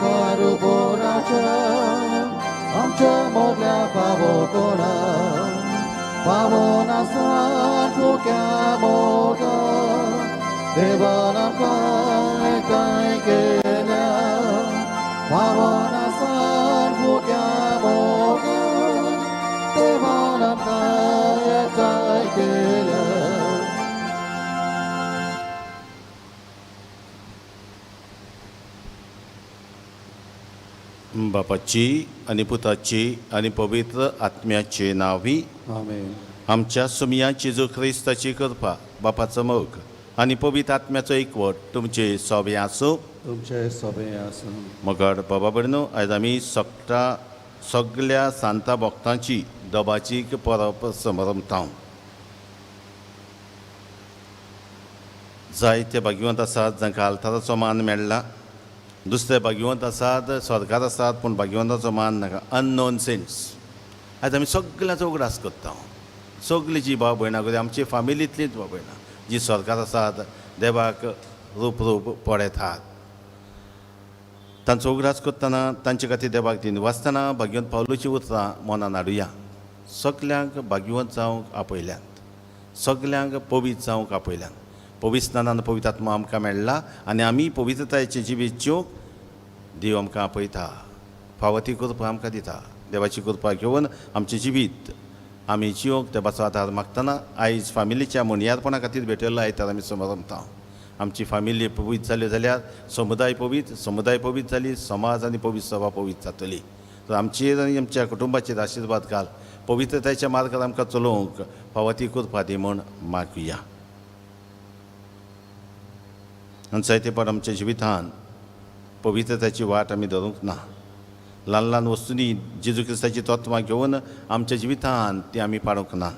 कारुबोराच्या आमच्या मोगल्या पावोकोणा पावन आसा ठोक्या मोगा देवान काय काय केल्या पावन आसा ठोक्या मोगा देवान काय काय केल्या. बापाची आणि पुताची आणि पवित्र आत्म्याचे नावी आमेन. आमच्या सुमिया जेजू ख्रिस्ताची कृपा बापाचो मोग आणि पवित्र आत्म्याचो एकवट तुमचे सोबे आसूं. तुमचे सोबे आसूं. मगड बाबा भयणो, आयज आमी सगळ्या सांता भक्तांची दोबाची परब समरमतांव. जायते भाग्यवंत आसात जांकां आल्ताराचो मान मेळ्ळा. दुसरे भाग्यवंत आसात स्वर्गांत आसात पूण भाग्यवंताचो मान नाका. अननोन सेंट्स आयज आमी सगळ्यांचो उगडास करता. सगळीं जी भाव भयणां करी आमची फॅमिलींतलींच भाव भयणां जी स्वर्गांत आसात देवाक रूप पळयतात तांचो उगडास करतना तांचे खातीर देवाक दिन वाचतना भाग्यवंत पावलुची उतरां मनान हाडुया. सगल्यांक भाग्यवंत जावंक आपयल्यात, सगल्यांक पवित्र जावंक आपयल्यात. पवित्र स्नानान पवित्र आत्मा आमकां मेळ्ळा आनी आमी पवित्रतायेचे जिवीत जिवंक देव आमकां आपयता. फावो ती कृपा आमकां दिता. देवाची कृपा घेवन आमचें जिवीत आमी जिवंक देवाचो आदार मागतना आयज फॅमिलीच्या मुनियारपणा खातीर भेटयल्लो आयतार आमी समरमता. आमची फॅमिली पवित्र जाली जाल्यार समुदाय पवित्र जाली, समाज आनी पवित्र सभा पवित्र जातली. तर आमचेर आनी आमच्या कुटुंबाचेर आशिर्वाद घाल. पवित्रतायेच्या मार्गार आमकां चलोवंक फावो ती कृपा दी म्हूण मागुया. आनी जायतेपण आमच्या जिवितांत पवित्रताची वाट आमी धरूंक ना. ल्हान ल्हान वस्तूंनी जेजू क्रिस्ताची तत्वां घेवन आमच्या जिवितांत ती आमी पाडूंक ना.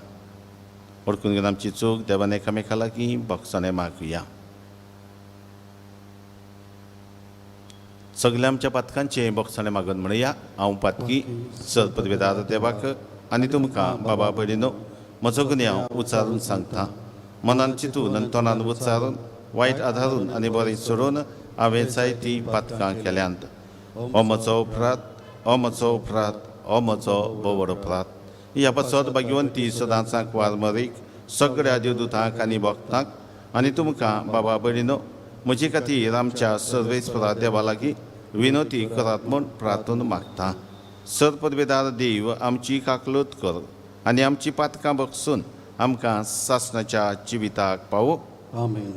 ओळखून घेवन आमची चूक देवान एकामेका लागीं भक्षणे मागुया. सगल्या आमच्या पातकांचे भक्षणे मागून म्हणया. हांव पातकी सर्पदवेदार देवाक आनी तुमकां बाबा भयणीनो म्हजो गुन्यांव उच्चारून सांगता. मनान चिंतून आनी तोंडान उच्चारून वायट आदारून आनी बरें सोडून हांवें जायतीं पातकां केल्यांत. हो म्हजो अपराध, हो म्हजो अपराध, हो म्हजो बोवड अपराध. ह्या पासत भाग्यवंती सदांचाक वारमरीक सगळ्या देवदूतांक आनी भक्तांक आनी तुमकां बाबा भयणीनो म्हजे खातीर आमच्या सर्वेस्परा देवा लागीं विनोती करात म्हूण प्रार्थना मागता. सर्पदवेदार देव आमची काकलूत कर आनी आमची पातकां बक्षून आमकां सासणाच्या जिविताक पावो. आमेन.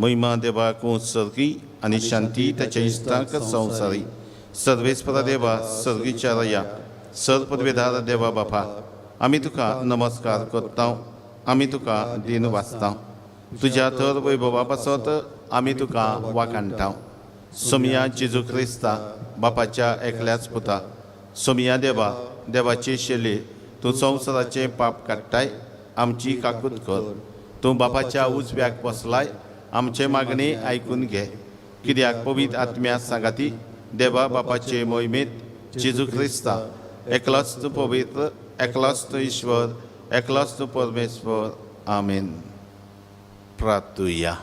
महिमा देवाक उत्सर्गी आनी शांती ताच्या इश्टांक संवसारी. सर्वेस्परा देवा सर्गीच्या रया सर्पदवेदार देवा बापा आमी तुका नमस्कार करता. आमी तुका दिन वाचता. तुज्या तर वैभवा पासत आमी तुका वाखाणटा. सोमिया जेजू क्रिस्ता बापाच्या एकल्याच पुता सोमिया देवा देवाचे शेले तूं संवसाराचें पाप काडटाय. आमची काकूत कर. तूं बापाच्या उजव्याक बसलाय. आमचे मागणी आयकून घे. कित्याक पवित्र आत्म्या सांगाती देवा बापाचे मोहिमेत जेजू क्रिस्ता एकलोच तूं पवित्र, एकलोच तूं ईश्वर, एकलोच तूं परमेश्वर. आमेन. प्रार्थुया.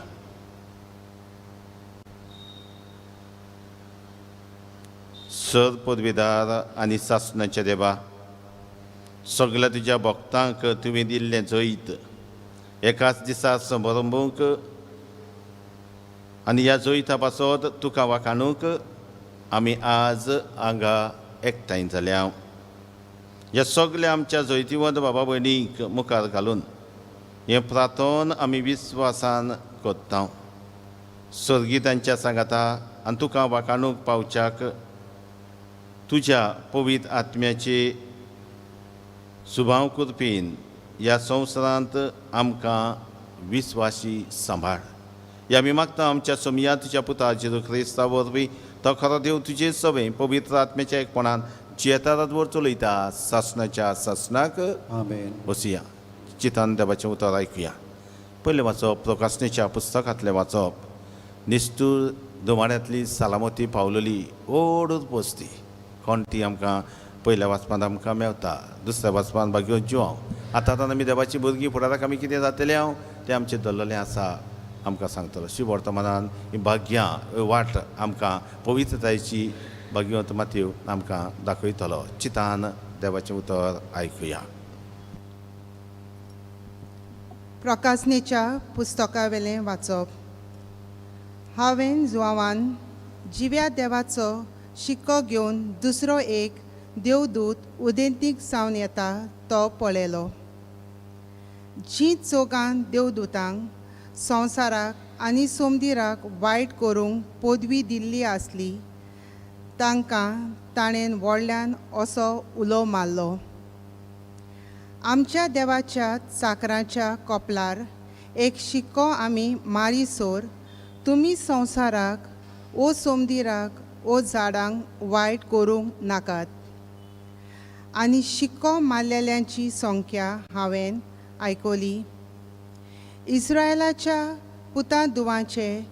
सर्पदवेदार आनी सासणाचे देवा सगळ्या तुज्या भक्तांक तुवें दिल्लें जैत एकाच दिसा समारंभूंक आनी ह्या जैता पासत तुका वाखाणूंक आमी आज हांगा एकठांय जाल्या. ह्या सगळ्या आमच्या जैतिवंत बाबा भयणीक मुखार घालून हें प्रार्थन आमी विस्वासान करता. स्वर्गितांच्या सांगाता आनी तुका वाखाणूक पावच्याक तुज्या पवित्र आत्म्याचे सुभाव करपीन ह्या संवसारांत आमकां विस्वासी सांबाळ. ह्या आमी मागता आमच्या सोमया तुज्या पुता जेजू क्रिस्ता वरवीं तो खरो देव तुजे सवे पवित्र आत्म्याच्या एकपणान जियेतारादवर चलयता सासणाच्या सासणाक आमेन. बसुया. चितान देवाचें उतर आयकुया. पयलें वाचप प्रकाशनेच्या पुस्तकांतलें वाचप. निश्तूर दुमाड्यांतली सालामती पावलेली ओडूर पोस्ती कोण ती आमकां पयल्या वाचपांत आमकां मेवता. दुसऱ्या वाचपांत भाग्यो जिवांव. आतां आमी देवाची भुरगीं फुडाराक आमी कितें जातलें हांव तें आमचें धरलेलें आसा आमकां सांगतलो. शी वर्तमानान ही भाग्यां वाट आमकां पवित्रतायेची भाग्यवंत मातयो आमकां दाखयतलो. चितान देवाचें उतर आयकुया. प्रकाशनेच्या पुस्तका वेलें वाचप. हांवें जुवावान जिव्या देवाचो शिक्को घेवन दुसरो एक देवदूत उदेंतीक सावन येता तो पळयलो. जी चौगां देवदूतांक संवसाराक आनी सोमदिराक वायट करूंक पदवी दिल्ली आसली तांकां ताणें व्हडल्यान असो उलो मारलो. आमच्या देवाच्या चाकराच्या कोपलार एक शिक्को आमी मारीसोर तुमी संवसाराक ओ सोमदिराक ओ झाडांक वायट करूंक नाकात. आनी शिक्को मारलेल्यांची संख्या हांवें आयकली. इस्रायलाच्या पुतांदुवांचे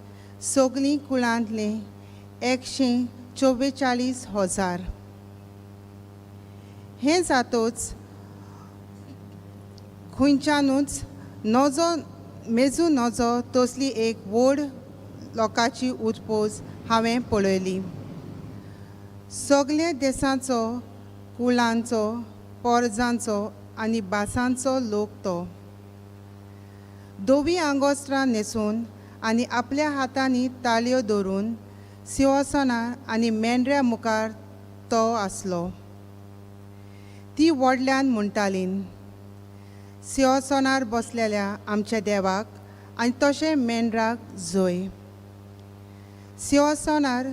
सगळीं कुळांतले 144,000. हें जातूच खंयच्यानूच नजो मेजू नजो तसली एक व्हड लोकांची उत्पोज हांवें पळयली. सगळे देशांचो कुळांचो पोरजांचो आनी भासांचो लोक तो. दोवी आंगोस्त्रां न्हेसून आनी आपल्या हातांनी ताळयो धरून सिंहासनार आनी मेंढऱ्या मुखार तो आसलो. ती व्हडल्यान म्हणटालीं, सिंहासनार बसलेल्या आमच्या देवाक आनी तशें मेंढराक जय. सिंहासनार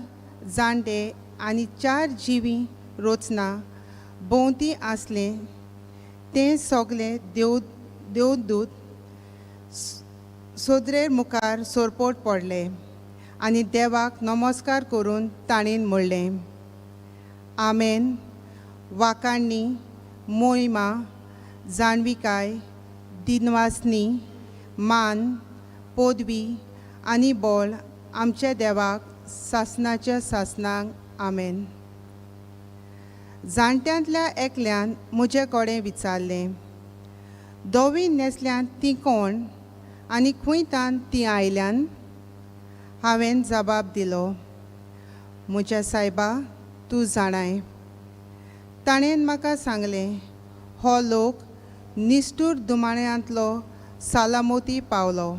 जाणटे आनी 4 जिवी रोचना भोंवती आसले ते सगळे देवदूत सोदरेर मुखार सोरपोट पडले आनी देवाक नमस्कार करून ताणीन म्हणलें, आमेन. वाखाणणी, मोहिमा, जाणविकाय, दिनवासनी, मान, पदवी आनी बोळ आमच्या देवाक सासणाच्या सासणाक आमेन. जाणट्यांतल्या एकल्यान म्हजे कडेन विचारलें, दोवी न्हेसल्यान ती कोण आनी खंयतान ती आयल्यान? हांवें जबाब दिलो, म्हज्या सायबा तूं जाणाय. ताणें म्हाका सांगलें, हो लोक निश्ठूर दुमाड्यांतलो सालामती पावलो.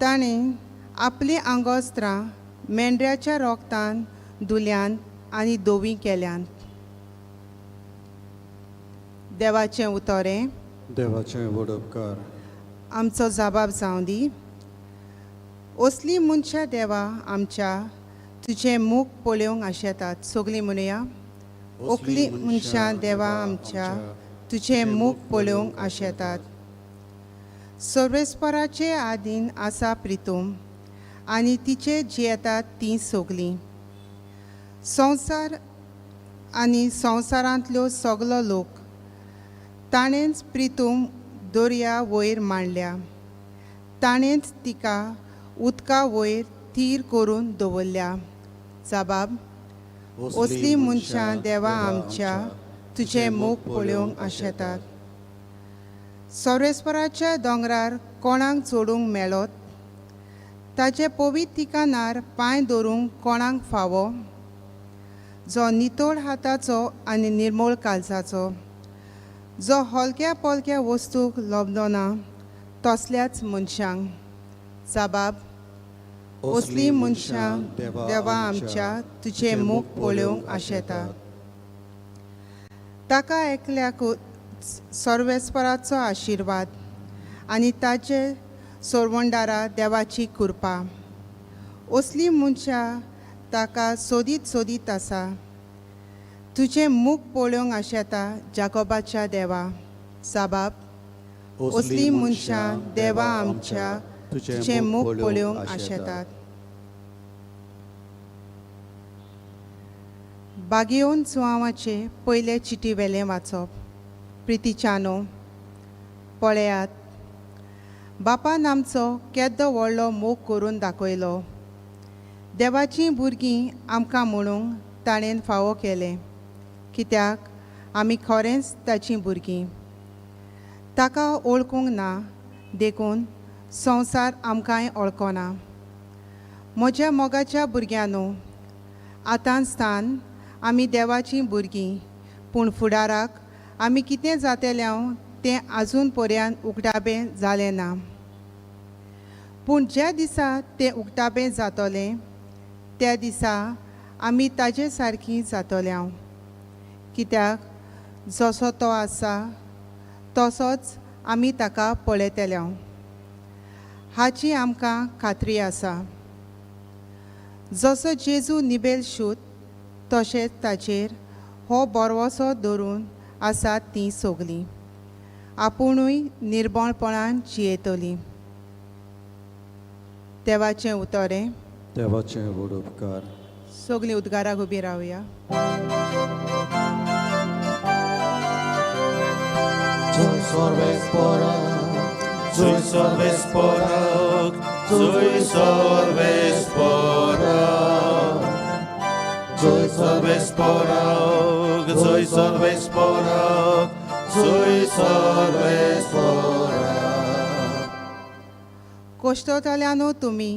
ताणें आपली आंगोस्त्रां मेंढऱ्याच्या रोगतान धुल्यांत आनी दोवी केल्यांत. देवाचें उतोरें. देवाचें व्हड उपकार. आमचो जबाब जावं दी. असली मनशां देवा आमच्या तुजें मूख पळोवंक आशेतात. सगळीं म्हणुया. असली मनशां देवा आमच्या तुजें मूख पळोवंक आशेतात. सर्वेस्पराचे आदीन आसा प्रितूम आनी तिचे जियेतात तीं सगळीं. संवसार आनी संवसारांतल्यो सगलो लोक ताणेंच प्रितूम दर्या वयर मांडल्या. ताणेंच तिका उदका वयर थीर करून दवरल्या. जबाब. असली मनशां देवा आमच्या तुजें मूख पळोवंक आशेतात. सर्वेस्पराच्या दोंगरार कोणाक चोडूंक मेळत? ताचे पवित्र ठिकाणार पांय दवरूंक कोणाक फावो? जो नितळ हाताचो आनी निर्मळ काळजाचो, जो हलक्या पलक्या वस्तूक लोबलो ना तसल्याच मनशांक. जबाब. असली मनशां देवा आमच्या तुजें मूख पळोवंक आशेतात. ताका एकल्याकूच सर्वेस्पराचो आशिर्वाद आनी ताचे सोरवंडारा देवाची कृपा असली मनशां ताका सोदीत सोदीत आसा तुजें मूख पळोवंक आशेता जाकोबाच्या देवा साबाब असली मनशां देवा आमच्या तुजें मूख पळोवंक आशेतात बागेवन सुवावाचे पयले चिटी वेलें वाचप प्रितीच्यानो पळयात बापान आमचो केद्दो व्हडलो मोग करून दाखयलो देवाचीं भुरगीं आमकां म्हणूंक ताणें फावो केलें कित्याक आमी खरेंच ताचीं भुरगीं ताका ओळखूंक ना देखून संवसार आमकांय ओळखना म्हज्या मोगाच्या भुरग्यांनो आतांस्तान आमी देवाचीं भुरगीं पूण फुडाराक आमी कितें जातलें तें आजून पर्यंत उक्ताबें जालें ना पूण ज्या दिसा तें उक्ताबें जातलें त्या दिसा आमी ताजे सारकीं जातल्या कित्याक जसो तो आसा तसोच आमी ताका पळयतल्या हाची आमकां खात्री आसा जसो जेजू निबेल शूत तशेंच ताचेर हो बरवसो धरून आसात तीं सगलीं आपुणूय निर्बळपणान जियेतलीं देवाचें उतोरें देवाचें व्हड उपकार सगलीं उद्गाराक उबी रावया Joy sorves porak, joy sorves porak, joy sorves porak, joy sorves porak, joy sorves porak, joy sorves porak. कोश्टोतल्यानो तुमी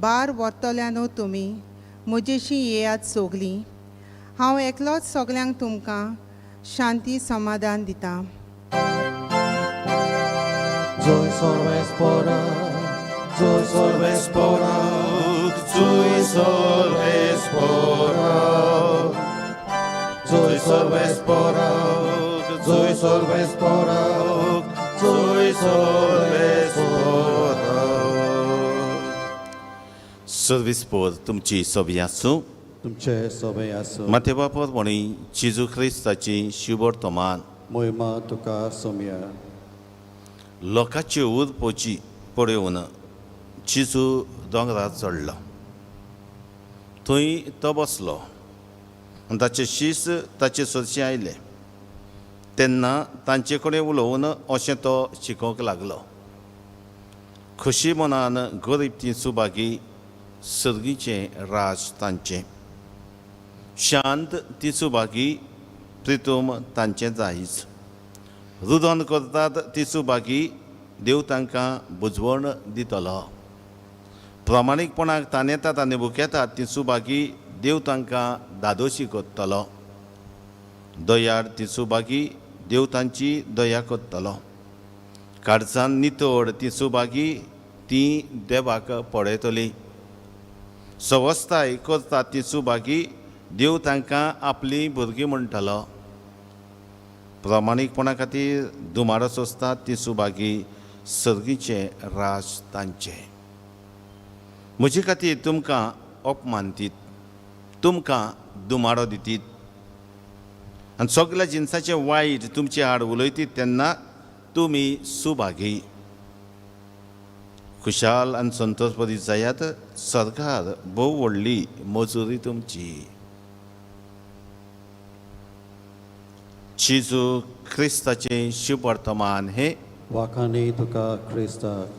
बार व्हरतल्यानो तुमी म्हजेशी येयात सगलीं हांव एकलोच सगल्यांक तुमकां शांती समाधान दितां Joy sorves porak, joy sorves porak, joy sorves porak, joy sorves porak, joy sorves porak, joy sorves porak. सर्विस्पोर तुमची सोबी आसूं तुमचे सोबे आसूं माथेवापर म्हणून जेजू ख्रिस्ताची शिवर्तमान मोहिमा तुका सोम्या लोकांची उर पोची पळोवन जेजू दोंगरार चडलो थंय तो बसलो आनी ताचे शीस ताचे सरशी आयले तेन्ना तांचे कडेन उलोवन अशें तो शिकोवंक लागलो खुशी मनान गरीब ती सुभागी सर्गीचें राज तांचें शांत ती सुभागी प्रितूम तांचें जायज रुदन करतात ती सुभागी देव तांकां बुजवण दितलो प्रामाणीकपणाक तान येतात आनी भुकेतात ती सुभागी देव तांकां दादोशी करतलो दयाळ ती सुभागी देव तांची दया करतलो काळजान नितळ ती सुभागी ती देवाक पळयतली सवस्थाय करतात ती सुभागी देव तांकां आपली भुरगीं म्हणटलो प्रामाणीकपणा खातीर दुमारो सोंसतात ती सुभागी सर्गीचें राज तांचें म्हजे खातीर तुमकां अपमान दित तुमकां दुमारो दितीत आनी सगल्या जिन्साचें वायट तुमचे आड उलयतीत तेन्ना तुमी सुभागी खुशाल आनी संतोषपरी जायात सरकार भोव व्हडली मजुरी तुमची जेजू ख्रिस्ताचें शुभ वर्तमान हे वाखाणी तुका क्रिस्ताक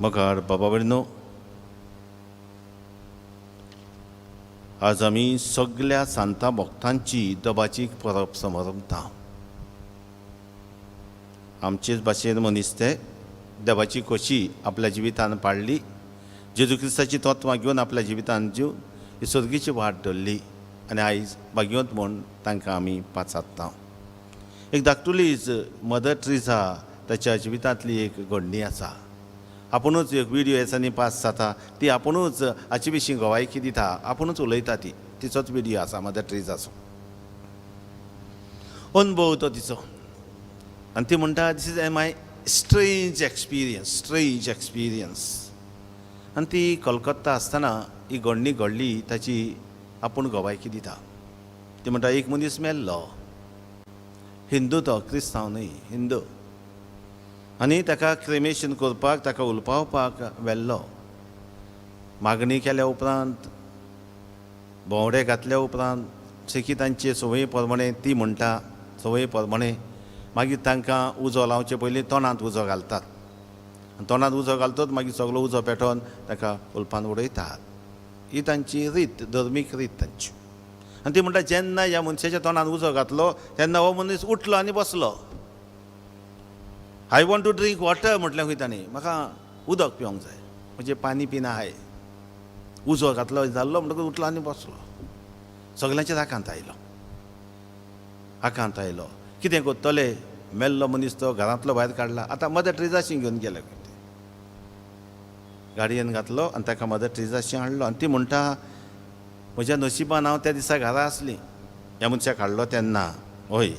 मगार बाबा भयणो आज आमी सगल्या सांता भक्तांची दबाची परब समरमता आमचेच भाशेन मनीस ते देवाची कशी आपल्या जिवितान पाळली जेजू क्रिस्ताची तत्वां घेवन आपल्या जिवितान जीव ही सर्गीची वाट धरली आनी आयज भाग्यवंत म्हूण तांकां आमी पाचारता एक धाकटुलीच मदर ट्रिजा ताच्या जिवितांतली एक घडणी आसा आपुणूच एक व्हिडिओ येसांनी पास जाता ती आपुणूच हाचे विशीं गोवायकी दिता आपुणूच उलयता तिचोच व्हिडिओ आसा मदर ट्रिजाचो अनुभव तो तिचो. आनी ती म्हणटा दिस इज माय स्ट्रेंज एक्सपिरियन्स. आनी ती कोलकत्ता आसतना ही घडणी घडली ताची आपूण गोवायकी दिता. ती म्हणटा एक मनीस मेल्लो, हिंदू तो, क्रिस्तांव न्हय, हिंदू. आनी ताका क्रिमेशन करपाक, ताका उलपावपाक व्हेल्लो. मागणी केल्या उपरांत, भोंवडे घातल्या उपरांत, सेकी तांचे संवय प्रमाणे ती म्हणटा, संवय प्रमाणे मागीर तांकां उजो लावचे पयलीं तोंडांत उजो घालतात. आनी तोंडांत उजो घालतत मागीर सगळो उजो पेटोवन ताका उल्पान उडयतात. ही तांची रीत, धर्मीक रीत तांची. आनी ती म्हणटा जेन्ना ह्या मनशाच्या तोंडांत उजो घातलो तेन्ना हो मनीस उठलो आनी बसलो. I want to drink water म्हटलें खंय ताणें, म्हाका उदक पिवंक जाय, म्हणजे पाणी पिना हाय. उजो घातलो जाल्लो म्हणटकूच उठलो आनी बसलो. सगल्यांचेर आकांत आयलो. कितें कोत्तले? मेल्लो मनीस तो घरांतलो भायर काडला. आतां मदर ट्रेजाशी घेवन गेले, गाडयेन घातलो आनी ताका मदर ट्रेजाशी हाडलो. आनी ती म्हणटा म्हज्या नशिबान हांव त्या दिसा घरा आसली ह्या मनशाक हाडलो तेन्ना. हय.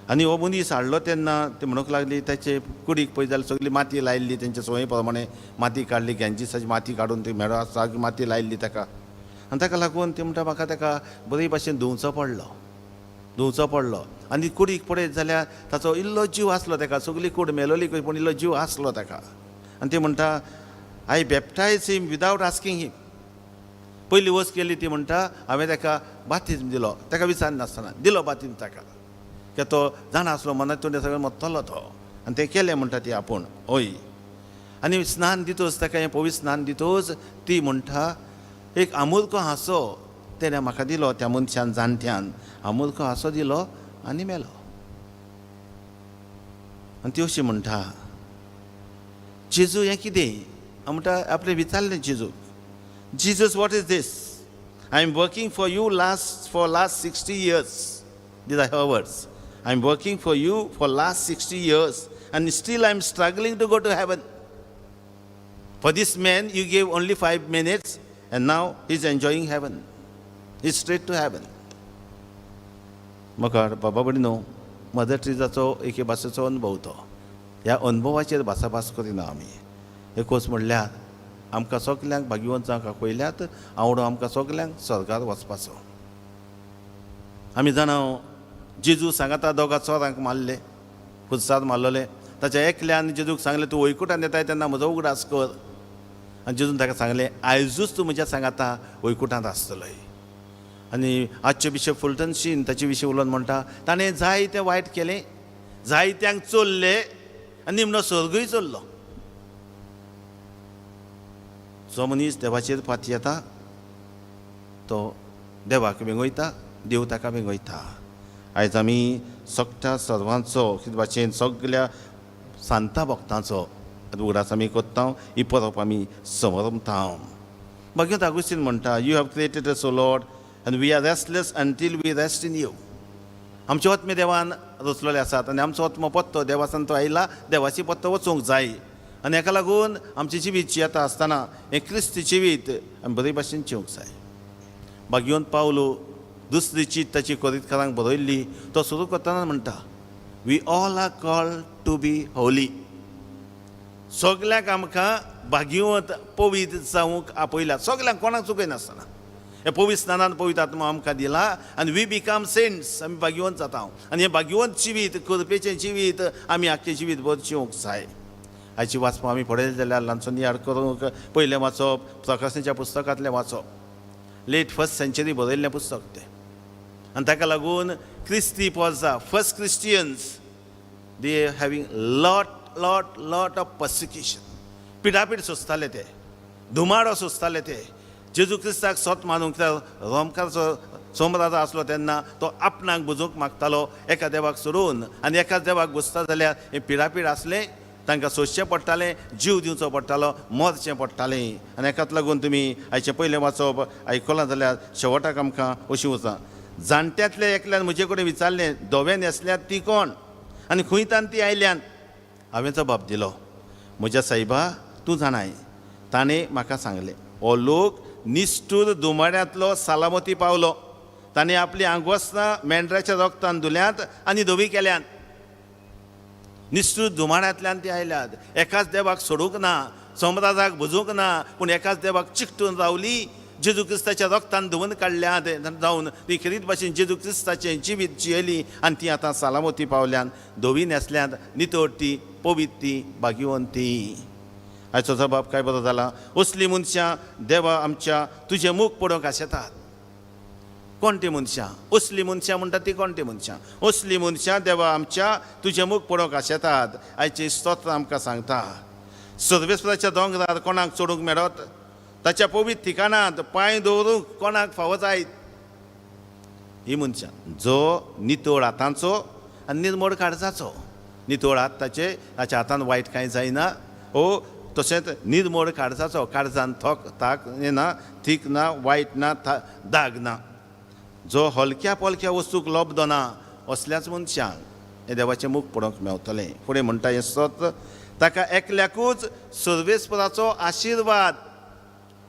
आनी हो मनीस हाडलो तेन्ना ती म्हणूंक लागली ताचे कुडीक पळय जाल्यार सगळी माती लायिल्ली, तेंचे संवय प्रमाणे माती काडली, गँजीसाची माती काडून ती मेळो आसा माती लायिल्ली ताका. आनी ताका लागून ती म्हणटा म्हाका ताका बरे भाशेन धुंवचो पडलो. आनी कुडीक पळयत जाल्यार ताचो इल्लो जीव आसलो ताका, सगळी कूड मेलोली पूण इल्लो जीव आसलो ताका. आनी ती म्हणटा आय बॅप्टायज हिम विदावट आस्किंग हिम. पयली वच केली ती म्हणटा हांवें ताका बातिज्म दिलो, ताका विचारनासतना दिलो बातिज्म ताका, कित्याक तो जाणा आसलो मनांत तोंडे सगळें मत्तलो तो. आनी तें केलें म्हणटा ती आपूण. हय. आनी स्नान दितोच ताका हें पवित्र स्नान दितोच ती म्हणटा एक आमुलको हांसो तेणें म्हाका दिलो, त्या मनशान जाणट्यान आमुलको हांसो दिलो आनी मेलो. आनी ती अशी म्हणटा जेजू हें कितें? हांव म्हणटा आपलें विचारलें जेजू, Jesus, what is this? I am working for you for last 60 years. These are her words. I am working for you for last 60 years and still I am struggling to go to heaven. For this man you gave only 5 minutes and now he is enjoying heaven. He is straight to heaven. म्हाका बाबा बडिनो mother ट्रेजाचो एके भाशेचो अनुभव तो. ह्या अनुभवाचेर भासाभास करिना आमी. एकूच म्हणल्यार आमकां सगल्यांक भाग्यवंत जावंक पयल्यात आवडो आमकां सगल्यांक स्वर्गांत वचपाचो. आमी जाणा जेजू सांगाता दोगा चोरांक मारले, खुर्साद मारलोले. ताच्या एकल्यान जेजूक सांगलें तूं वैकुंठांत येताय तेन्ना म्हजो उगडास कर. आनी जेजून ताका सांगलें आयजूच तूं म्हज्या सांगाता वैकुंठांत आसतलोय. आनी आजचे बिशप फुलटन शीन ताचे विशीं उलोवन म्हणटा ताणें जायतें वायट केलें, जायत्यांक चोरले आनी निमणो स्वर्गूय चोरलो. जो मनीस देवाचेर फाटी येता तो देवाक वेंगयता, देव ताका वेंगयता. आयज आमी सगळ्या सर्वांचो कितें भाशेन सगळ्या सांता भक्तांचो उगडास आमी कोत्ता, ही परब आमी समरमता. भगवंत आगुस्तीन म्हणटा you have created us O Lord and we are restless until we rest in you. आमचे आत्मे देवान रचलेले आसात आनी आमचो आत्मो पत्तो देवा सांतो आयला, देवाची पत्तो वचूंक जाय. आनी हेका लागून आमची जिवीत जियेता आसतना हें क्रिस्ती जिवीत आमी बरे भाशेन जिवंक जाय. भाग्यवंत पावलो दुसरी चीट ताची कोरीतकारांक बरयल्ली तो सुरू करतना म्हणटा we all are called to be holy. सगल्यांक आमकां भाग्यवंत पवित्र जावंक आपयल्या, सगल्यांक कोणाक चुकय नासतना. हे पवित्र स्नानान पवित्र आत्मा आमकां दिला आनी वी बिकम सेंट्स, आमी भाग्यवंत जाता. आनी हें भाग्यवंत जिवीत, करपेचें जिवीत आमी आख्खें जिवीत भर जिवंक जाय. आयची वाचपां आमी पळयलें जाल्यार ल्हानसोनी याद करूंक पयलें वाचप प्रकाशनाच्या पुस्तकांतलें वाचप, लेट 1st सेंचुरी बरयल्लें पुस्तक तें. आनी ताका लागून क्रिस्ती पोरसां first Christians they having lot of persecution. पिडापीड सोंसताले ते, धुमाडो सोंसताले ते. जेजू क्रिस्ताक सोत मानूंक रोमकाचो सोमराजा आसलो तेन्ना तो आपणाक बुजूंक मागतालो एका देवाक सोडून, आनी एकाच देवाक बुजता जाल्यार हें पिडापीड आसलें, तांकां सोंसचें पडटालें, जीव दिवचो पडटालो, मरचें पडटालें. आनी हेकाच लागून तुमी आयचें पयलें वाचप आयकलां जाल्यार शेवटाक आमकां अशीं वचा जाणट्यांतले एकल्यान म्हजे कडेन विचारलें धोवे न्हेसल्यात ती कोण आनी खंयच्यान ती आयल्यान. हांवें जबाब दिलो म्हज्या सायबा तूं जाणाय. ताणें म्हाका सांगलें हो लोक निश्ठूर दुमाड्यांतलो सालामती पावलो, ताणें आपली आंगवस्तां मेंढराच्या रगतान धुल्यांत आनी धवी केल्यांत. निश्चूत धुमाड्यांतल्यान ती आयल्यात. एकाच देवाक सोडूंक ना, समराजाक भुजूंक ना, पूण एकाच देवाक चिकटून रावली. जेजू क्रिस्ताच्या रगतान धुवन काडल्यात जावन ती खरीत भाशेन जेजू क्रिस्ताचें जिवीत जियेली आनी ती आतां सालामती पावल्यान, धवी नेसल्यांत, नितळ ती, पवित्र ती, भाग्यवंती. हाचो जबाब काय बरो जाला. असली मनशां देवा आमच्या तुजें मूख पळोवंक आशेतात. कोण ती मनशां? असली मनशां म्हणटा ती कोण ती मनशां? असली मनशां देवा आमच्या तुजें मूख पळोवंक आशेतात. आयचें स्तोत्र आमकां सांगता. सर्वेस्पराच्या दोंगरार कोणाक चडूंक मेळत? ताच्या पवित्र ठिकाणांत पांय दवरूंक कोणाक फावो जायत? ही मनशां जो नितळ हातांचो आनी निर्मळ काळजाचो. नितळ हात ताच्या हातान वायट कांय जायना. तशेंच निर्मळ काळजाचो. काळजान ताक ना, थीक ना, वायट ना, दाग ना. जो हलक्या पलक्या वस्तूक लोबदो ना, असल्याच मनशांक हे देवाचें मूख पळोवंक मेळटलें. फुडें म्हणटा हें स्तोत्र, ताका एकल्याकूच सर्वेस्पराचो आशिर्वाद.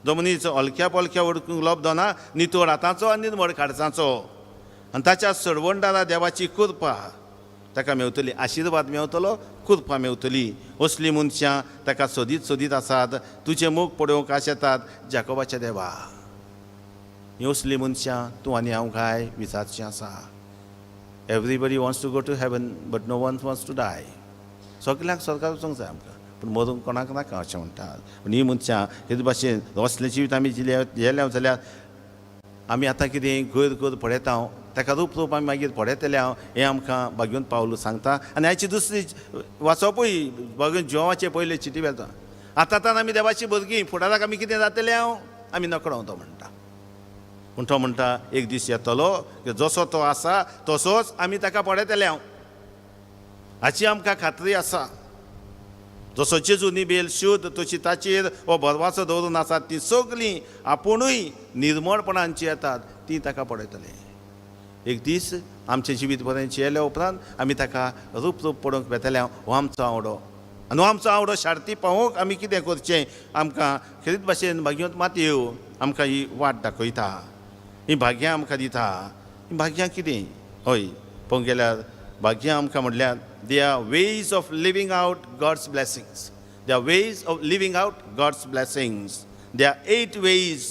जो मनीस हलक्या पलक्या वस्तूक लोबदो ना, नितळ हातांचो आनी निर्मळ काळजाचो, आनी ताच्या सरवंडारा देवाची कृपा ताका मेळटली. आशिर्वाद मेळटलो, कृपा मेळटली. असली मनशां ताका सोदीत सोदीत आसात. तुजें मूख पळोवंक आशेतात जाकोबाच्या देवा. ही असली मनशां तूं आनी हांव काय विचारचीं आसा. Everybody wants to go to heaven but no one wants to die. सगल्यांक स्वर्गाक वचूंक जाय आमकां, पूण मरूंक कोणाक नाका अशें म्हणटात. पूण ही मनशां हे भाशेन असलें जिवीत आमी जियेल्या जाल्यार आमी आतां कितें गैर गैर पळयता, ताका रूप रूप आमी मागीर पळयतले हें आमकां भाग्यवंत पावलो सांगता. आनी हाची दुसरी वाचपूय भाग्यवंत जिवाचे पयले चिटी वेता. आतां आमी देवाची भुरगीं, फुडाराक आमी कितें जातलें आमी नकळो तो म्हणटा. पूण तो म्हणटा एक दीस येतलो की जसो तो आसा तसोच आमी ताका पळयतले. हाची आमकां खात्री आसा. जसो जेजू निबेल शुद्ध तशी ताचेर हो भरवसो दवरून आसात ती सगळीं आपुणूय निर्मळपणांची येतात, ती ताका पळयतले. एक दीस आमचें जिवीत बरें जियेल्या उपरांत आमी ताका रूप रूप पळोवंक वेतले. हो आमचो आवडो. आनी हो आमचो आवडो शार्ती पावोवंक आमी कितें करचें? आमकां खरीत भाशेन भाग्यवंत मातयेव आमकां ही वाट दाखयता. ही भाग्यां आमकां दिता. ही भाग्यां कितें? हय, पळोवंक गेल्यार भाग्यां आमकां म्हणल्यार they are ways of living out God's blessings. They are ways of living out God's blessings. There are 8 ways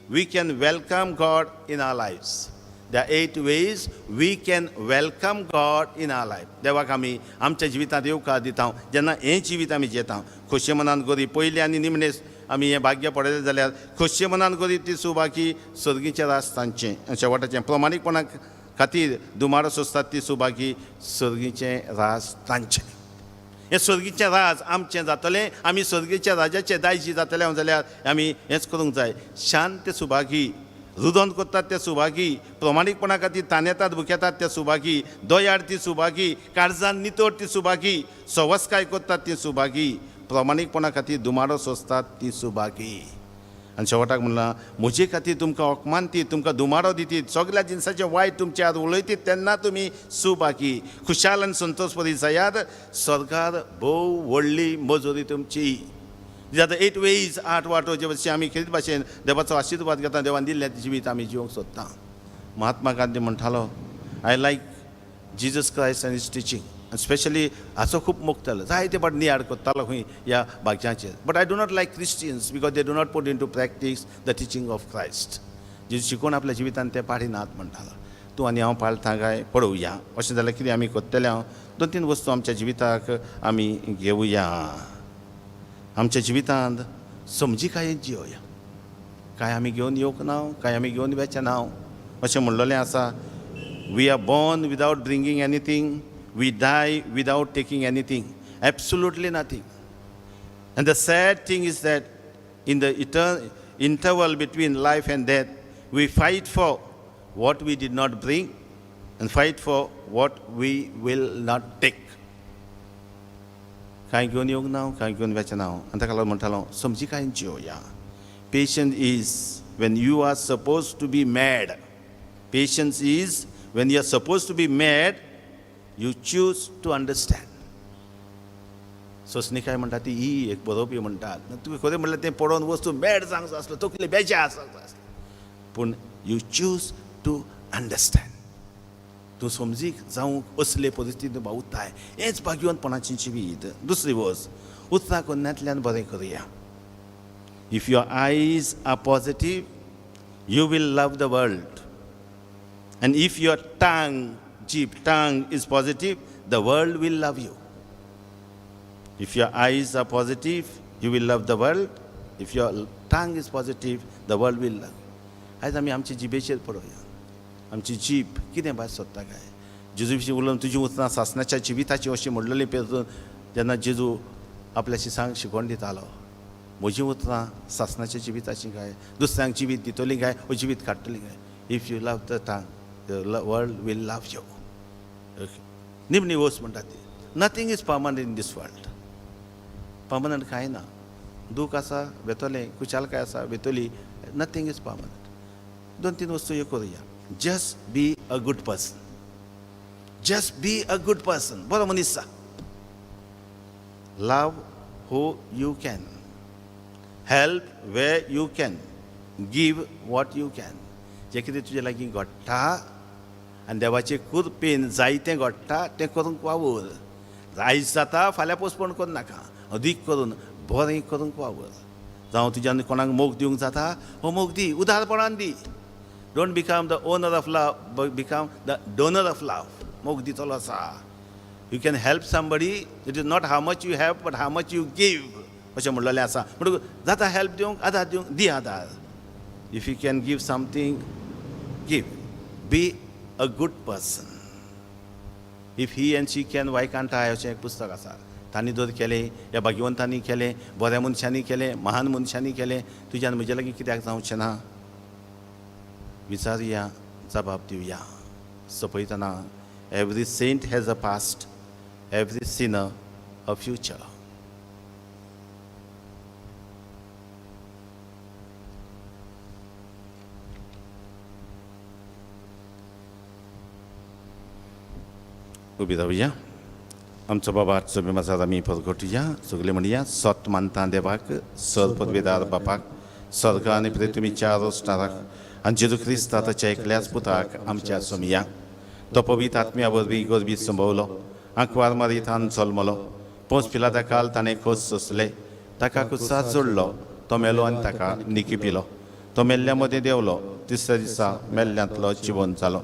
we can welcome God in our lives. There are 8 ways we can welcome God in our life. देवाक आमी आमच्या जिवितांत येवकार दिता. जेन्ना हें जिवीत आमी जियेता खोशये मनान करी, पयली आनी निमणेस आमी हें भाग्य पळयलें जाल्यार खोशये मनान करी ती सुभागी सर्गीचें रास तांचें शेवटाचें. प्रमाणीकपणाक खातीर दुमारो सोंसतात ती सुभागी सर्गीचें राज तांचें. हें सर्गीचें राज आमचें जातलें. आमी सर्गीच्या राजाचे दायजी जातले जाल्यार आमी हेंच करूंक जाय. शांत सुभागी, रुदन करतात त्या सुभागी, प्रमाणीकपणा खातीर तानेतात भुकेतात त्या सुभागी, दोयाड ती सुभागी, काळजान नितळ ती सुभागी, सवस्काय करतात ती सुभागी, प्रमाणीकपणा खातीर दुमारो सोंसतात ती सुभागी. आनी शेवटाक म्हणलां म्हजे खातीर तुमकां ओकमानती, तुमकां दुमारो दिती, सगळ्या जिनसाचें वायट तुमचे आज उलयतीत तेन्ना तुमी सुभागी. खुशाल आनी संतोषपरी जायात, सरकार भोव व्हडली मजुरी तुमची. आतां 8 वेज 8 वाटो जे भशेन आमी खरीत भाशेन देवाचो आशिर्वाद घेता, देवान दिल्लें जिवीत आमी जिवंक सोदता. महात्मा गांधी म्हणटालो I like Jesus Christ and his teaching. Specially हाचो खूब मोगतालो, जायते फावट नियाड करतालो खंय ह्या भाग्याचेर. But I do not like Christians because they do not put in to practice the teaching of Christ. जे शिकून आपल्या जिवितांत ते पाडिनात म्हणटालो. तूं आनी हांव पाळटा काय पळोवया. अशें जाल्यार कितें आमी करतले? 2-3 वस्तू आमच्या जिविताक आमी घेवया. आमच्या जिवितांत समजिकायेन जियोया. काय आमी घेवन येवंक ना, काय आमी घेवन वेचे ना. अशें म्हणलेलें आसा, we are born without bringing anything, we die without taking anything, absolutely nothing. And the sad thing is that in the interval between life and death, we fight for what we did not bring and fight for what we will not take. काय घेवन येवंक ना, काय घेवन वेचे ना. आनी ताका लागून म्हणटालो समजिकायेन जियोया. Patience is when you are supposed to be mad. Patience is when you are supposed to be mad, you choose to understand. सोसणीकाय म्हणटा ती ही एक बरोवपी म्हणटात. तुवें खरें म्हणल्यार तें पळोवन वस्तू मॅड जावंक जाय आसलो, तकली बेजार जावंक जाय आसलो. पूण यू चूज टू अंडरस्टँड. तूं समजीक जावं असले परिस्थिती उरताय. हेच भाग्यवंतपणाची जिवीत. दुसरी वस्त, उतना कोन्यांतल्यान बरें करुया. If your eyes are positive, you will love the world. And if your tongue is positive, the world will love you. If your eyes are positive, you will love the world. If your tongue is positive, the world will love you. आज आमी आमची जिबेचेर पळोवया. आमची जीब कितें भायर सोदता काय. जेजू विशीं उलोवन तुजी उतरां सासणाच्या जिविताची अशी म्हणलेली पेरून जेन्ना जेजू आपल्याशी शिकवण दितालो. म्हजी उतरां सासणाच्या जिविताची काय, दुसऱ्यांक जिवीत दितली काय, व जिवीत काडटली काय. If you love the tongue, the world will love you. निमणी वस्त म्हणटा ती. Nothing is permanent in this world. Permanent कांय ना. दूख आसा वेतोलें, कुशालकाय आसा वेतोली. Nothing is permanent. 2-3 वस्तू ह्यो करुया. Just be a good person. Just be a good person. बरो मनीस जा. Love who you can. Help where you can. Give what you can. जें कितें तुजे लागीं घडटा आनी देवाचे कृपेन जायतें घडटा तें करूंक वावर. आयज जाता फाल्यां पोस्टपोन करूं नाका. अदीक करून बरें करूंक वावर. जावं तुज्यान कोणाक मोग दिवंक जाता, हो मोग दी. उदारपणान दी. Don't become the owner of love, but become the donor of love. मोग दितलो आसा. You can help somebody. It is not how much you have, but how much you give. अशें म्हणलेलें आसा. म्हणटकूच जाता हेल्प दिवंक, आदार दिवंक, दी आदार. If you can give something, give. B a good person. If he end she can Y can't I अशें एक पुस्तक आसा. तांणी जर केलें, ह्या भाग्यवंतांनी केलें, बऱ्या मनशांनी केलें, महान मनशांनी केलें, तुज्यान म्हजे लागीं कित्याक जावचें ना. विचारुया, जबाब दिवया. सोंपयतना every saint has a past, every sinner a future. उबी रावया. आमचो बाबा आजचो बेमार आमी परगटुया. सगळे म्हणया, सत मानता देवाक, सर पदवेदार बापाक, स्वर्ग आनी पृथ्वीच्या रोस्टाराक, आनी जेजू क्रिस्त ताच्या एकल्याच पुताक आमच्या सोमिया. तो पवित्र आत्म्या वरवीं गरबीत संभवलो, आंकवार मारीत आन जल्मलो. पोंच पिलाता काल ताणें खोस सोंसले, ताका कुसार जोडलो, तो मेलो आनी ताका निकिपिलो. तो मेल्ल्या मदें देंवलो, तिसऱ्या दिसा मेल्ल्यांतलो जिवंत जालो.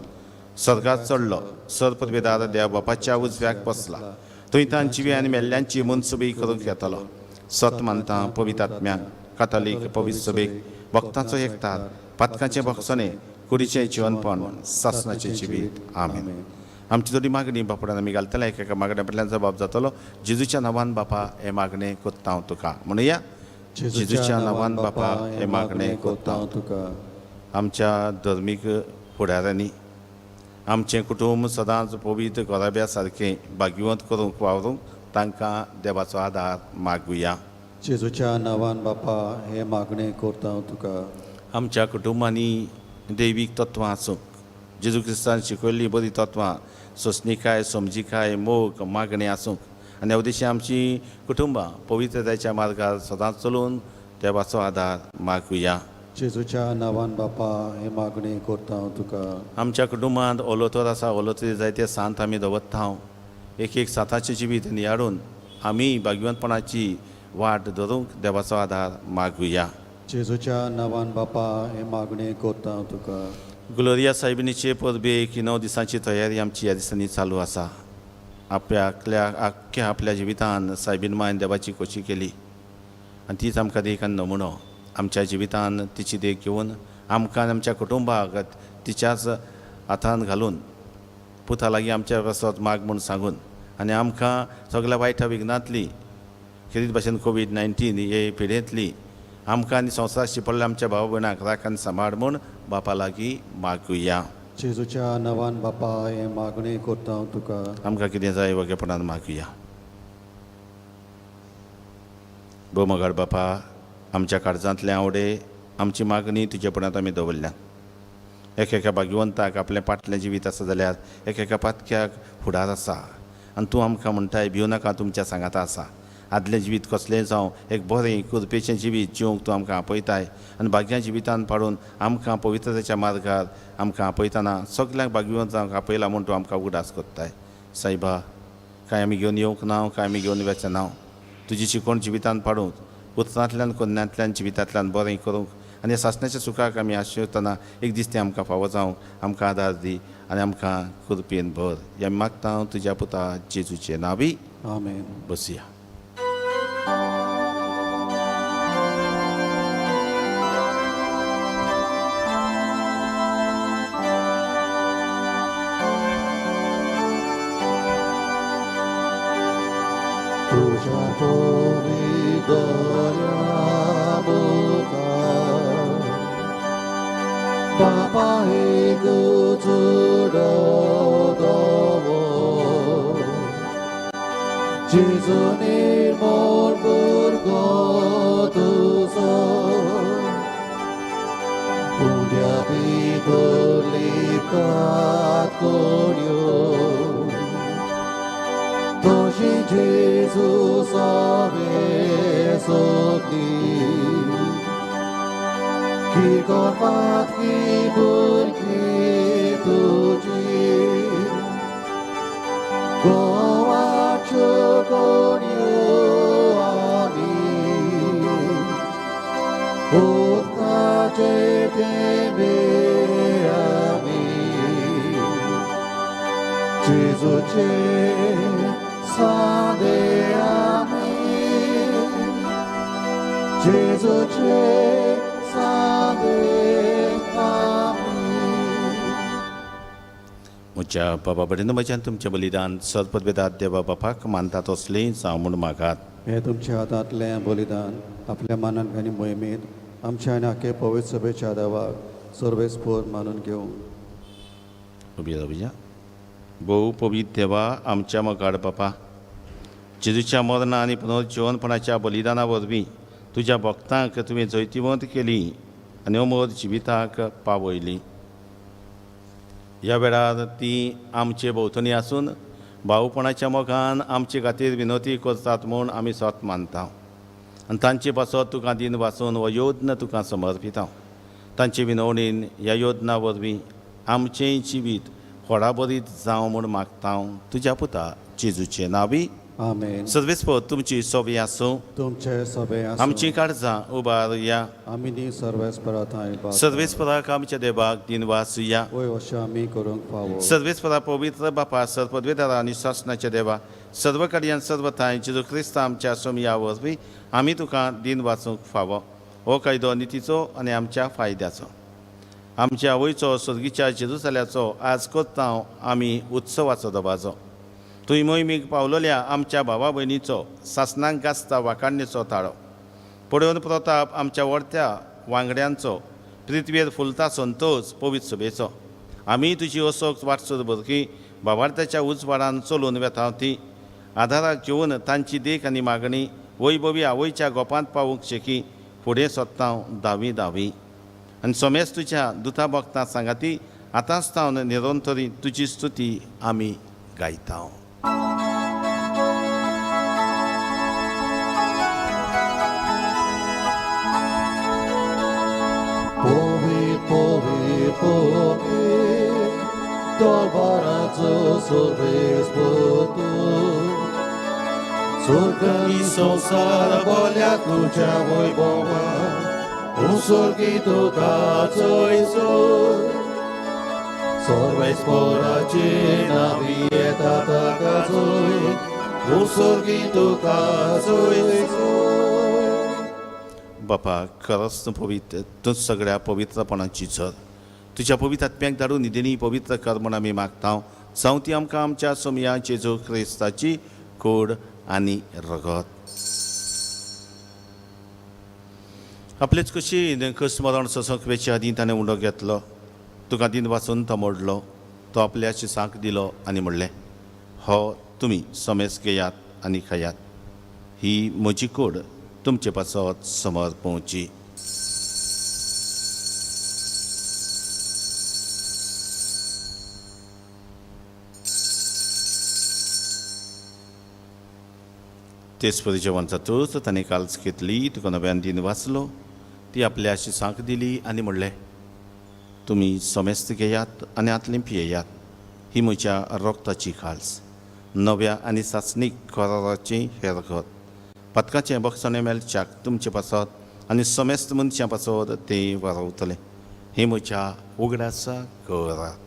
स्वर्गात चडलो, सर पदवेदार देव बापाच्या उजव्याक बसला. थंय तांची आनी मेल्ल्यांची मनसुबी करूंक येतलो. सत मानता पवित्र आत्म्याक, कातोलीक पवित्र सभेक, भक्तांचो एकठार, पातकांचे भक्षणे, कुडीचें जिवनपण, सासणाचें जिवीत. आमेन. आमची थोडी मागणी बापडान आमी घालतले. एका मागण्या फाटल्यान जबाब जातलो. जेजूच्या नांवान बापा हे मागणें कोत्ता हांव तुका. म्हणुया, जेजूच्या नांवान बापा हे मागणें कोत्ता हांव तुका. आमच्या धर्मीक फुडाऱ्यांनी आमचें कुटुंब सदांच पवित्र घोराब्या सारकें भाग्यवंत करूंक वावरूंक तांकां देवाचो आदार मागुया. जेजूच्या नांवान बापा हे मागणें करता हांव तुका. आमच्या कुटुंबांनी दैवीक तत्वां आसूंक, जेजू क्रिस्तान शिकयल्लीं बरीं तत्वां, सोंसणिकाय, समजिकाय, मोग, मागणें आसूंक, आनी ह्या उद्देशान आमचीं कुटुंबां पवित्रताच्या मार्गार सदांच चलून देवाचो आदार मागुया. जेजूच्या नांवान बापा हे मागणें करता हांव तुका. आमच्या कुटुंबांत ओलोतोर आसा, ओलोतरी जायते सांत आमी दवरता हांव. एक सांताचें जिवीत नियाडून आमी भाग्यवंतपणाची वाट धरूंक देवाचो आदार मागुया. जेजूच्या नांवान बापा हे मागणें करता हांव तुका. ग्लोरिया सायबिणीचे परबेक 9 दिसांची तयारी आमची ह्या दिसांनी चालू आसा. आख्या आपल्या जिवितान सायबीण मायन देवाची खोशी केली आनी तीच आमकां देख आनी नमुनो. आमच्या जिवितान तिची देख घेवन आमकां आमच्या कुटुंबाक तिच्याच हातान घालून पुता लागीं आमच्या वसत माग म्हूण सांगून आनी आमकां सगळ्या वायटा विघ्नांतली खेरीत भाशेन कोविड-19 हे पिडेंतली आमकां आनी संवसाराची पडल्या आमच्या भाव भयणाक राख आनी सांबाळ म्हूण बापा लागीं मागुया. जेजूच्या नांवान बापा हे मागणें करता हांव तुका. आमकां कितें जाय वगेपणान मागुया. बोमगड बापा, आमच्या काळजांतले आवडे आमची मागणी तुजे पुण्यांत आमी दवरल्या. एकेका भाग्यवंताक आपलें फाटलें जिवीत आसा जाल्यार एकेका पातक्याक फुडार आसा आनी तूं आमकां म्हणटाय भिवू नाका, तुमच्या सांगाता आसा. आदलें जिवीत कसलें जावं एक बरें कृपेचें जिवीत जिवंक तूं आमकां आपयताय आनी भाग्या जिवितान पाडून आमकां पवित्रतेच्या मार्गार आमकां आपयतना सगल्यांक भाग्यवंत जावंक आपयला म्हूण तूं आमकां उगडास कोत्ताय. सायबा, कांय आमी घेवन येवंक ना, कांय आमी घेवन वेचना. तुजी शिकवण जिवितान पाडूंक उतरांतल्यान कन्यांतल्यान जिवितांतल्यान बरें करूंक आनी ह्या सासणाच्या सुखाक आमी आशेवतना एक दीस तें आमकां फावो जावंक आमकां आदार दी आनी आमकां कृपेन भर. ह्या मागता हांव तुज्या पुता जेजूचे नांवी. आमेन. बसया. तुझ्या पवित्र मुखार बापा एक चुडो जेजू निर्मळ भुरगो तुजो उद्या भितर लिपतात कोणयो तोशी जेजू सवे सोगली की कोपात की भुरगी तुजी गोवाच्यो कोणयो आमी उदकाचे थेंबे आमी जेजूचे सादे आमी जेजूचे सादे आमी. म्हज्या बाबा बरें म्हज्यान तुमचें बलिदान सदपदवेदात देवा बापाक मानतात असलें जावं म्हूण मागात. हे तुमच्या हातांतलें बलिदान आपल्या मानान आनी मोहिमेंत आमच्या आनी आखे पवित्र सभेच्या देवाक सर्वेस्पोर मानून घेवंक. उबी रावया. भोव पवित्र देवा आमच्या मोगाड बापा, जेजूच्या मरणा आनी पुनर्जीवनपणाच्या बलिदाना वरवीं तुज्या भक्तांक तुवें जैतिवंत केली आनी अमर जिविताक पावयली. ह्या वेळार ती आमचे भोंवतणी आसून भावपणाच्या मोगान आमचे खातीर विनोती करतात म्हूण आमी सत मानता आनी तांचे पासत तुका दिन वाचून हो योजना तुका समर्पिता. तांचे विनवणेन ह्या योजना वरवीं आमचें जिवीत खोडाबरीत जावं म्हूण मागता तुज्या पुता जेजूचे नांवी. आमेन. सर्वेस्पर तुमची सोबी आसूं. तुमचे सभे आमची काळजां उबारुया. आमी नी सर्वेस्परांत सर्वेस्पराक आमच्या देवाक दिनवासुया. वय अशें आमी करूंक फावो. सर्वेस्परा पवित्र बापा सर्पद्वेदारा आनी शासनाच्या देवा सर्व कडयान सर्व थांय जेजू क्रिस्त आमच्या सोमया वरवीं आमी तुका दिन वाचूंक फावो. हो कायदो नितीचो आनी आमच्या फायद्याचो. आमच्या आवयचो सर्गीच्या जेरुसल्याचो आज करता आमी उत्सवाचो दबाजो. तुवें मोहिमेक पावलोल्या आमच्या भावा भयणीचो सासणांक गासता वाकाणणेचो ताळो. पळोवन प्रताप आमच्या व्हडत्या वांगड्यांचो पृथ्वीर फुलता संतोश पवित्र सभेचो. आमी तुजी असोक वाटसर भरकी भावार्थाच्या उजवाडान चलून वेता ती आदाराक घेवन तांची देख आनी मागणी वैभवी आवयच्या गोपांत पावूंक शेकी फुडें सोदता दावी आनी सोमेस तुज्या दुता भक्तां सांगाती आतांच तावन निरंतरी तुजी स्तुती आमी गायता. Torbarazo sorvespoto Sorgani संसार बोल्या तुझ्या वैभवा उसर्गितो काचो इसोर सर्वेस्पराचे नावी येता ताकाचोय उसर्गितो काचो इसोर. बापा खरंच पवित्र तूं सगळ्या पवित्रपणाची झर तुज्या पवित्र आत्म्याक धाडून निदेनी पवित्र कर म्हूण आमी मागता. जावं ती आमकां आमच्या सोमया जेजू क्रिस्ताची कूड आनी रगत. आपलेच कशी स्मरण ससोंक वेचे आदीं ताणें उंडो घेतलो. तुका दिन वाचून तो मोडलो. तो आपल्या शिसांक दिलो आनी म्हणलें, हो तुमी समेस घेयात आनी खायात. ही म्हजी कूड तुमचे पासत समर्पवची. तेच परी जेवण जातूच ताणें काल्स घेतली, तुका नव्यान दिन वाचलो, ती आपल्या शिसांक दिली आनी म्हणलें, तुमी समेस्त घेयात आनी आतलीं पियेयात, ही म्हज्या रोगताची काल्स, नव्या आनी सासणीक कराराचें हेर घर. पथकाचें बक्षणे मेलच्याक तुमचे पासत आनी समेस्त मनशां पासत तें वारवतलें, हें म्हज्या उगडासा करार.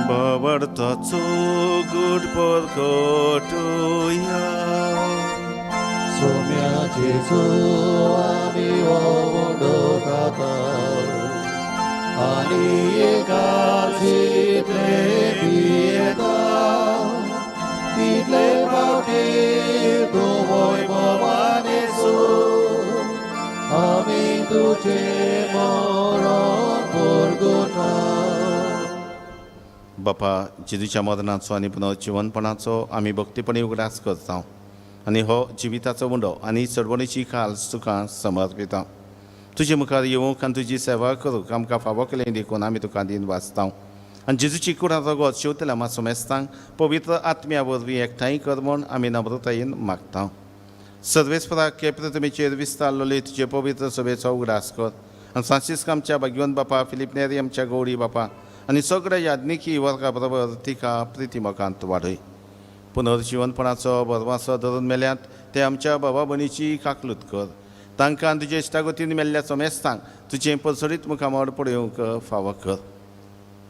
Bawartaco good porkotuya. सोम्याचे जो आमी ओडोकाता आनी एकाचितले पियेता तितले फावटी तूं होय मोवानेसो आमी तुजे मरण परगोता. बापा, जेजूच्या मरणाचो आनी पुनर्जिवनपणाचो आमी भक्तीपणी उगडास करता आनी हो जिविताचो मुंडो आनी चडवणीची खाल्स तुका समर्पिता. तुजे मुखार येवंक आनी तुजी सेवा करूंक आमकां फावो केलें देखून आमी तुका दिन वाचता आनी जेजूची कुडा रगत शेवतल्या मातसो मेस्तांक पवित्र आत्म्या वरवीं एकठांय कर म्हूण आमी नम्रतायेन मागता. सर्वेस्पराक के प्रथमेचेर विस्तारलेली तुजे पवित्र सभेचो उगडास कर आनी फ्रांसिस्क आमच्या भाग्यवंत बापा, फिलीप नेरी आमच्या गवडी बापा आनी सगळ्या याज्ञिकी वर्गा बरोबर तिका प्रितीमोगांत वाडय. पुनर्जिवनपणाचो भरवासो धरून मेल्यात ते आमच्या भावा भयणीची काकलूत कर. तांकां तुजे इश्टागतीन मेल्ल्या समेस्तांक तुजें परसडीत मुखामोड पळोवंक फावो कर.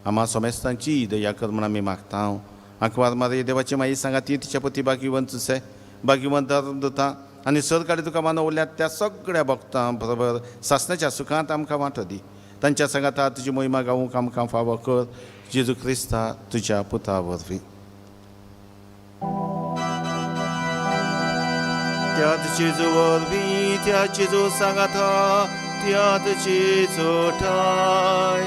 आम्हा समेस्तांची दया कर म्हूण आमी मागता. आंकवार मारी देवाची माई सांगा ती तिच्या पती भाग्यवंत सुसे, भाग्यवंत धर्मदूतां आनी सरकारी तुका मानवल्यात त्या सगळ्या भक्तां बरोबर सासणाच्या सुखांत आमकां वांटो दी. तांच्या सांगाता तुजी मोहिमा गावूंक आमकां फावो कर. जेजू क्रिस्ता तुज्या पुता वरवीं. त्यात जेजू वरवीं त्या जेजू सांगाता त्यात जेजू ठाय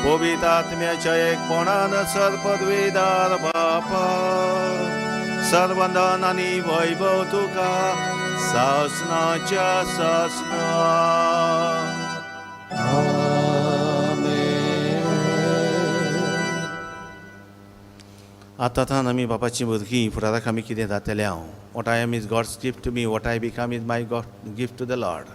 पवित्र आत्म्याच्या एकपणान सर्पद्वेदार बापा सर्वंदन आनी वैभव तुका सासणाच्या सासणा. आतां आमी बापाची भुरगीं फुडाराक आमी कितें जातले हांव. What I am is God's gift to me, what I become is my God gift to the Lord.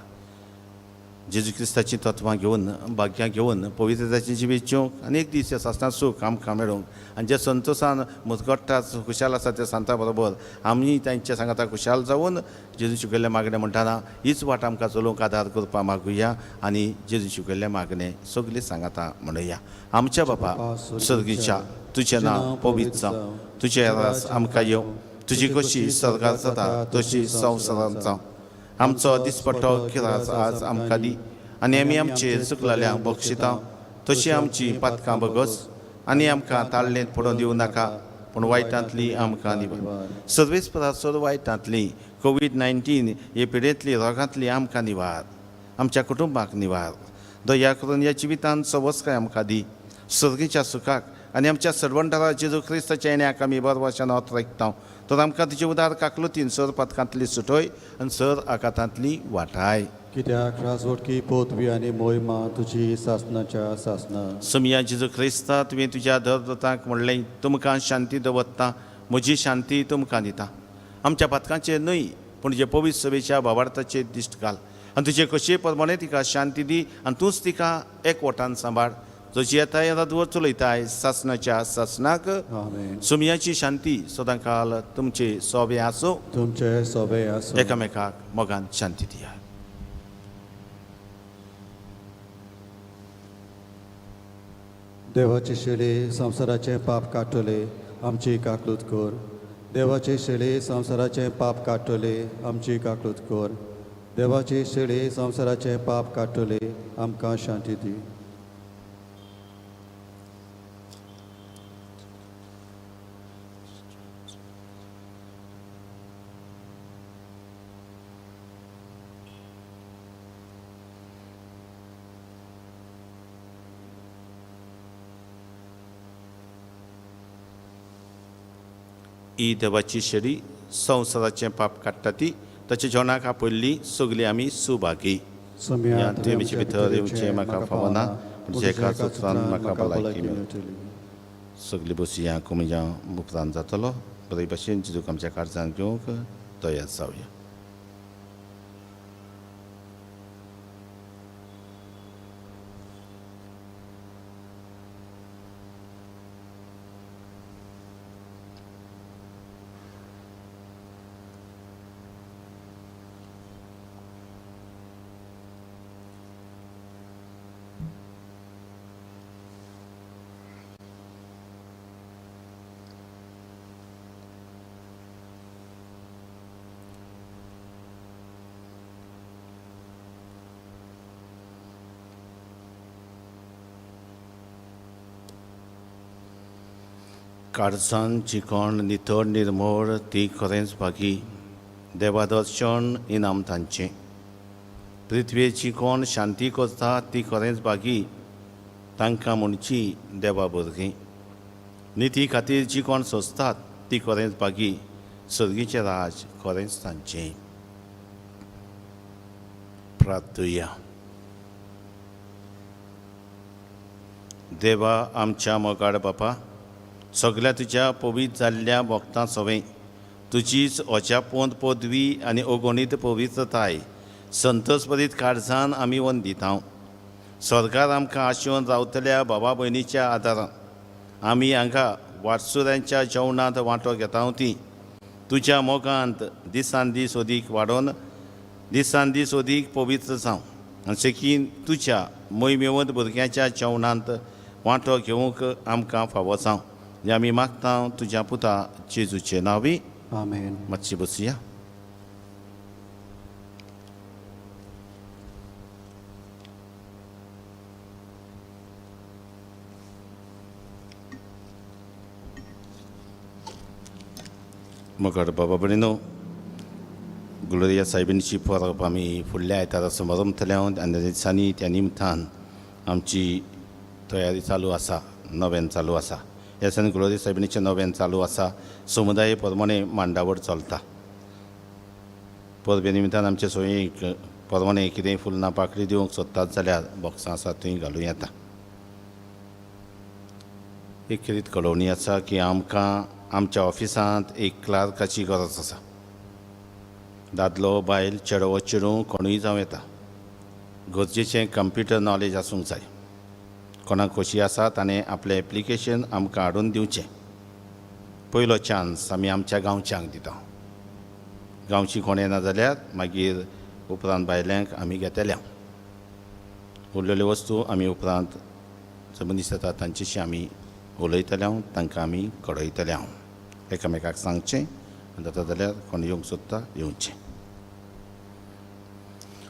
जेजू क्रिस्ताची तत्वां घेवन भाग्यां घेवन पवित्रताची जिवीत जिवंक आनी एक दीस सासणां सूख आमकां मेळोवंक आनी जे संतोशान मुजगट्टा खुशाल आसा त्या सांता बरोबर आमी तांच्या सांगाता खुशाल जावन जेजू शिकयल्लें मागणें म्हणटाना हीच वाट आमकां चलोवंक आदार करपा मागुया आनी जेजू शिकयल्लें मागणें सगळीं सांगाता म्हणुया. आमच्या बापा सर्गीच्या तुजें नांव पवित्र जावं, तुजें रास आमकां येवं, तुजी कशी सरकार जाता तशी संवसारांत जावं. आमचो दिसपट्टो किरास आज आमकां दी आनी आमी आमचेर चुकलेल्यांक बक्षिता तशी आमची पातकां बगस आनी आमकां ताळलेंत पडोवन दिवं नाका पूण वायटांतली आमकां निवार. सर्वेस्परा सर्व वायटांतली कोविड-19 हे पिडेंतली रोगांतली आमकां निवार. आमच्या कुटुंबाक निवार. दया करून ह्या जिवितांत सवस्काय आमकां दी. सर्गीच्या सुखाक आनी आमच्या सर्वंटारा जेजू क्रिस्ताच्या येण्याक आमी बरवाशान वत राखता. तर आमकां तुजे उदार काकलुतीन सर पथकांतली सुटोय आनी सर आकांतांतली वाटाय. कित्याक राजवटकी पोतवी आनी मोहिमा तुजी सासणाच्या सासणा. सुमया जेजू क्रिस्ता तुवें तुज्या धर्मदूतांक म्हणलें तुमकां शांती दवरता, म्हजी शांती तुमकां दिता. आमच्या पथकांचेर न्हय पूण जे पवित्र सभेच्या भावार्थाचेर दिश्ट घाल आनी तुजे कशे प्रमाणे तिका शांती दी आनी तूंच तिका एकवटान सांबाळ. जशी येताय रदवर चलयताय सासणाच्या सासणाक. सुमयाची शांती सदां काल तुमचे सोबे आसूं. तुमचे सोबे आसूं. एकामेकाक मोगान शांती दिया. देवाचे शेळे संवसाराचे पाप काडटले आमची काकलूत कर. देवाचे शेळे संवसाराचे पाप काडटले आमची काकलूत कर. देवाचे शेळे संवसाराचे पाप काडटले आमकां शांती दी. ही देवाची शेळी संवसाराचें पाप काडटा ती ताच्या जेवणाक आपयल्ली सगळीं आमी सुभागी ह्या तुवें भितर येवचें म्हाका फावो ना म्हणजे एका सुत्रान म्हाका भलायकी मेळटली सगळीं बसया कोमजा उपरांत जातलो बरे भशेन जेजूक आमच्या कारजान घेवंक तयार जावया कारजान चिकोण नितळ निर्मळ ती खरेंच भागी देवादर्शन इनाम तांचें पृथ्वेची कोण शांती करता ती खरेंच भागी तांकां म्हणची देवा भुरगीं निती खातीर जी कोण सोंसतात ती खरेंच भागी सर्गीचें राज खरेंच तांचें प्रार्थुया देवा आमच्या मोगाळ बापा सगळ्या तुज्या पवित्र जाल्ल्या भक्तां सवें तुजीच अजापोंत पदवी आनी अगणीत पवित्रताय संतोषपरीत कारजान आमी वंदितांव स्वर्गार आमकां आशेवन रावतल्या भावा भयणीच्या आदारान आमी हांगा वाटसुऱ्यांच्या जेवणांत वांटो घेता ती तुज्या मोगांत दिसान दीस अदीक वाडोवन दिसान दीस अदीक पवित्र जावं आनी सेगीत तुज्या मोहिमेवंत भुरग्यांच्या जेवणांत वांटो घेवंक आमकां फावो जावं हें आमी मागता तुज्या पुता जेजूचे नांवी आमेन मातशी बसया मोगाळ बाबा भयणीनो ग्लोरिया सायबींची परब आमी फुडल्या आयतारा समारंभतल्या आनी दिसांनी त्या निमतान आमची तयारी चालू आसा नव्यान चालू आसा ह्या दिसांनी ग्लोरिया सायबीणीचें नव्यान चालू आसा समुदाय प्रमाणे मांडावळ चलता परबे निमतान आमचे सोयीक प्रमाणे कितेंय फुलना पाकळी दिवंक सोदतात जाल्यार बॉक्सां आसा थंय घालूं येता एक खेरीत कळवणी आसा की आमकां आमच्या ऑफिसांत एक क्लार्काची गरज आसा दादलो बायल चेडो चेडूं कोणूय जावं येता गरजेचें कंप्युटर नॉलेज आसूंक जाय कोणाक खोशी आसा ताणें आपलें एप्लिकेशन आमकां हाडून दिवचें पयलो चान्स आमी आमच्या गांवच्यांक दिता गांवची कोण येना जाल्यार मागीर उपरांत बायल्यांक आमी घेतल्या उरलेल्यो वस्तू आमी उपरांत मनीस येता तांचेशी आमी उलयतल्या तांकां आमी कळयतल्या एकामेकाक सांगचें जाता जाल्यार कोण येवंक सोदता येवचें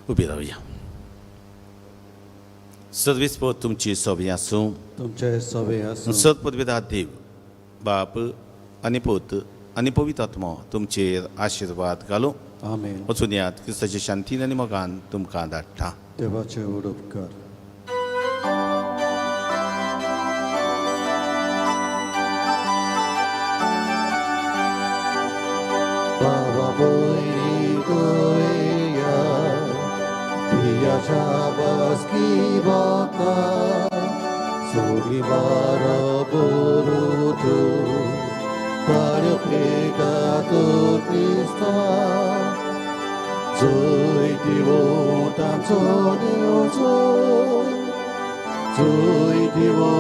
उबी रावया सर्विस्पोत तुमची सवी आसूं तुमचे सवे आसूं सत्पदवेदार देव बाप आनी पुत आनी पवित्र आत्मो तुमचेर आशिर्वाद घालूं आमेन वचून यात क्रिस्ताचे शांतीन आनी मोगान तुमकां धाडटा देवाचे उडोवपकार बाबा भयणी गोया दियाच्या बसकी बाका सोडी बारा बोरुटू कार्य पेगातो क्रिस्ता जोय दिवो तांचो देव जोय दिवो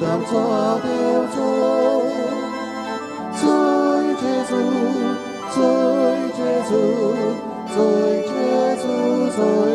तांचो देव जोय जेजू जोय जेजू जोय जेजू जोय